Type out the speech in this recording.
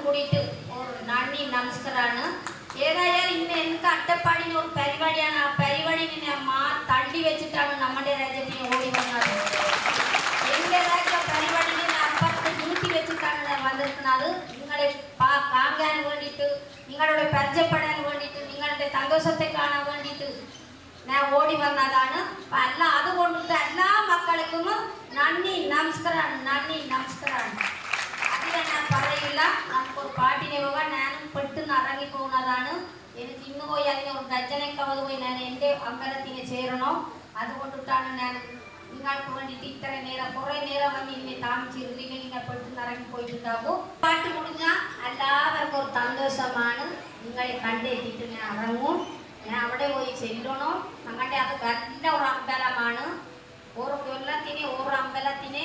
കൂടിയിട്ട് ഒരു നന്ദി നമസ്കാരമാണ്. ഏതായാലും ഇന്ന് എനിക്ക് അട്ടപ്പാടിന് ഒരു പരിപാടിയാണ്. ആ പരിപാടിനെ ഞാൻ തള്ളി വെച്ചിട്ടാണ് നമ്മുടെ രാജ്യത്തിന് ഓടി വന്നത്. എൻ്റെതായ പരിപാടിനെ അപ്പുറത്ത് നീട്ടി വെച്ചിട്ടാണ് ഞാൻ വന്നിരിക്കുന്നത്. നിങ്ങളെ കാണാൻ വേണ്ടിയിട്ട്, നിങ്ങളോട് പരിചയപ്പെടാൻ വേണ്ടിയിട്ട്, നിങ്ങളുടെ സന്തോഷത്തെ കാണാൻ വേണ്ടിയിട്ട് ഞാൻ ഓടി വന്നതാണ്. അല്ല അതുകൊണ്ടിട്ട് എല്ലാ മക്കൾക്കും നന്ദി നമസ്കാരമാണ്, നന്ദി നമസ്കാരമാണ്. അതിനെ ഞാൻ പറയില്ല. നമുക്കൊരു പാട്ടിനെ പോകാൻ ഞാനും പെട്ടെന്ന് ഇറങ്ങിപ്പോകുന്നതാണ്. എനിക്ക് ഇന്ന് പോയി അതിനെ ഒരു ഡജനക്കവത് പോയി ഞാൻ എൻ്റെ അമ്പലത്തിന് ചേരണോ. അതുകൊണ്ടിട്ടാണ് ഞാൻ നിങ്ങൾക്ക് വേണ്ടിയിട്ട് ഇത്ര നേരം കുറേ നേരം വന്ന് ഇന്നെ താമസിച്ചിരുന്നെങ്കിൽ നിങ്ങൾ പെട്ടെന്ന് ഇറങ്ങിപ്പോയിട്ടുണ്ടാകും. പാട്ട് മുടിഞ്ഞാൽ എല്ലാവർക്കും ഒരു സന്തോഷമാണ്. നിങ്ങളെ കണ്ടെത്തിയിട്ട് ഞാൻ ഇറങ്ങും. ഞാൻ അവിടെ പോയി ചെല്ലണോ. ഞങ്ങളുടെ അത് നല്ല ഒരു അമ്പലമാണ്. ഓരോ കൊല്ലത്തിന് ഓരോ അമ്പലത്തിന്